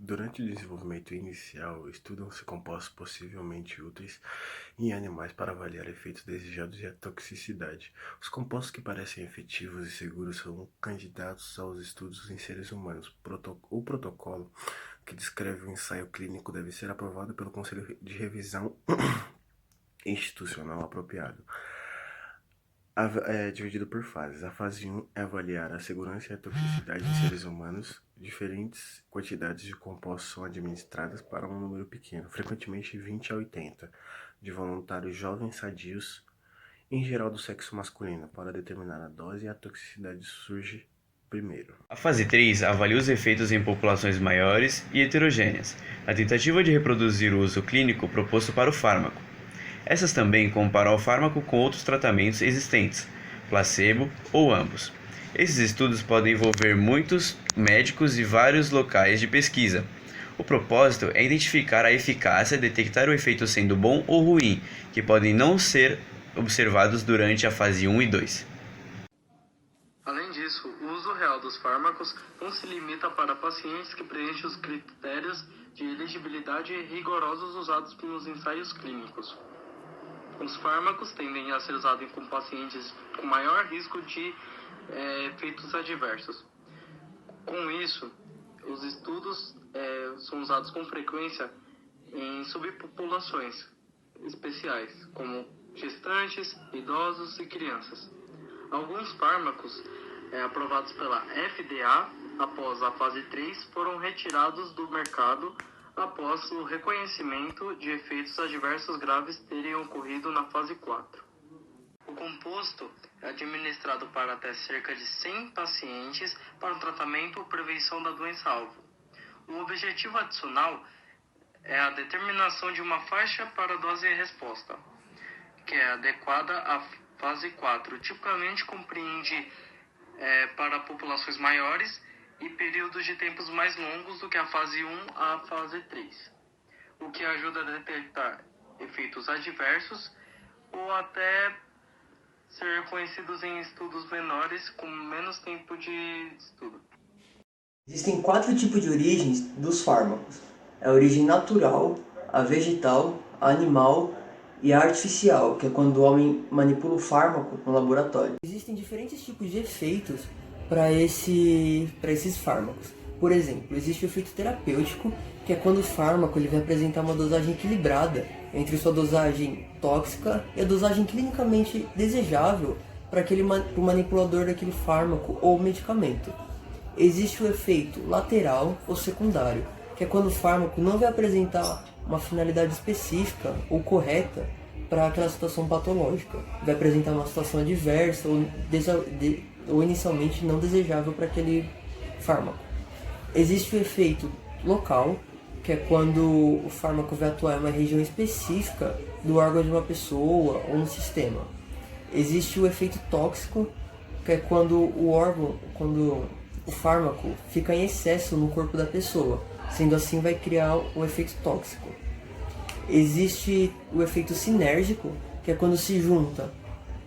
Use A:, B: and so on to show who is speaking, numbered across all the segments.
A: Durante o desenvolvimento inicial, estudam-se compostos possivelmente úteis em animais para avaliar efeitos desejados e a toxicidade. Os compostos que parecem efetivos e seguros são candidatos aos estudos em seres humanos. O protocolo que descreve o ensaio clínico deve ser aprovado pelo Conselho de Revisão Institucional apropriado. É dividido por fases. A fase 1 é avaliar a segurança e a toxicidade em seres humanos. Diferentes quantidades de compostos são administradas para um número pequeno, frequentemente 20 a 80, de voluntários jovens sadios, em geral do sexo masculino. Para determinar a dose, a toxicidade surge primeiro.
B: A fase 3 avalia os efeitos em populações maiores e heterogêneas, a tentativa de reproduzir o uso clínico proposto para o fármaco. Essas também comparam o fármaco com outros tratamentos existentes, placebo ou ambos. Esses estudos podem envolver muitos médicos e vários locais de pesquisa. O propósito é identificar a eficácia e detectar o efeito sendo bom ou ruim, que podem não ser observados durante a fase 1 e 2.
C: Além disso, o uso real dos fármacos não se limita para pacientes que preenchem os critérios de elegibilidade rigorosos usados nos ensaios clínicos. Os fármacos tendem a ser usados com pacientes com maior risco de efeitos adversos. Com isso, os estudos são usados com frequência em subpopulações especiais, como gestantes, idosos e crianças. Alguns fármacos aprovados pela FDA após a fase 3 foram retirados do mercado após o reconhecimento de efeitos adversos graves terem ocorrido na fase 4. O composto é administrado para até cerca de 100 pacientes para o tratamento ou prevenção da doença-alvo. O objetivo adicional é a determinação de uma faixa para a dose e resposta, que é adequada à fase 4. Tipicamente compreende para populações maiores e períodos de tempos mais longos do que a fase 1 à fase 3, o que ajuda a detectar efeitos adversos ou até ser reconhecidos em estudos menores com menos tempo de estudo.
D: Existem 4 tipos de origens dos fármacos. É a origem natural, a vegetal, a animal e a artificial, que é quando o homem manipula o fármaco no laboratório. Existem diferentes tipos de efeitos para esses fármacos. Por exemplo, existe o efeito terapêutico, que é quando o fármaco ele vai apresentar uma dosagem equilibrada entre sua dosagem tóxica e a dosagem clinicamente desejável para o manipulador daquele fármaco ou medicamento. Existe o efeito lateral ou secundário, que é quando o fármaco não vai apresentar uma finalidade específica ou correta para aquela situação patológica. Vai apresentar uma situação adversa ou inicialmente não desejável para aquele fármaco. Existe o efeito local, que é quando o fármaco vai atuar em uma região específica do órgão de uma pessoa ou no sistema. Existe o efeito tóxico, que é quando o fármaco fica em excesso no corpo da pessoa, sendo assim vai criar um efeito tóxico. Existe o efeito sinérgico, que é quando se junta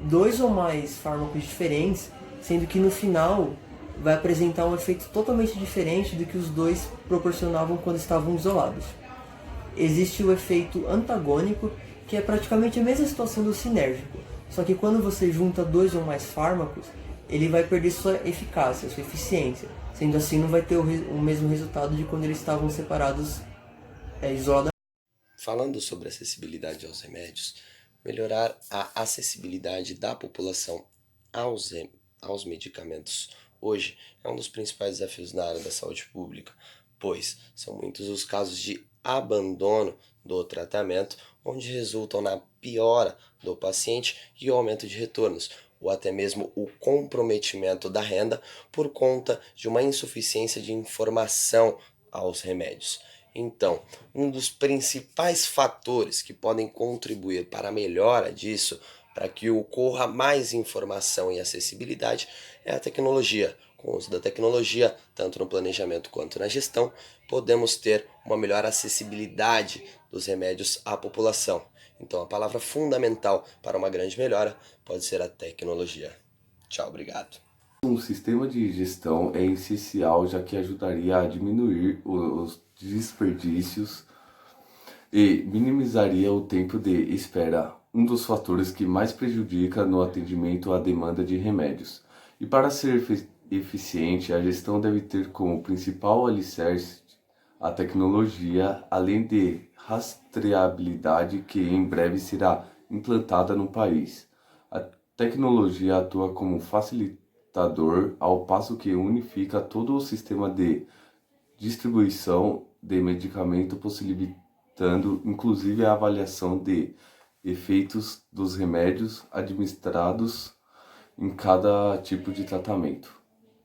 D: 2 ou mais fármacos diferentes, sendo que no final vai apresentar um efeito totalmente diferente do que os dois proporcionavam quando estavam isolados. Existe o efeito antagônico, que é praticamente a mesma situação do sinérgico, só que quando você junta 2 ou mais fármacos, ele vai perder sua eficácia, sua eficiência, sendo assim não vai ter o mesmo resultado de quando eles estavam separados isoladamente.
E: Falando sobre acessibilidade aos remédios, melhorar a acessibilidade da população aos medicamentos hoje é um dos principais desafios na área da saúde pública, pois são muitos os casos de abandono do tratamento, onde resultam na piora do paciente e o aumento de retornos, ou até mesmo o comprometimento da renda por conta de uma insuficiência de informação aos remédios. Então, um dos principais fatores que podem contribuir para a melhora disso, para que ocorra mais informação e acessibilidade, é a tecnologia. Com o uso da tecnologia, tanto no planejamento quanto na gestão, podemos ter uma melhor acessibilidade dos remédios à população. Então, a palavra fundamental para uma grande melhora pode ser a tecnologia. Tchau, obrigado.
F: Um sistema de gestão é essencial, já que ajudaria a diminuir os desperdícios e minimizaria o tempo de espera, um dos fatores que mais prejudica no atendimento à demanda de remédios. E para ser eficiente, a gestão deve ter como principal alicerce a tecnologia, além de rastreabilidade, que em breve será implantada no país. A tecnologia atua como facilitador, ao passo que unifica todo o sistema de distribuição de medicamento, possibilitando inclusive a avaliação de efeitos dos remédios administrados em cada tipo de tratamento.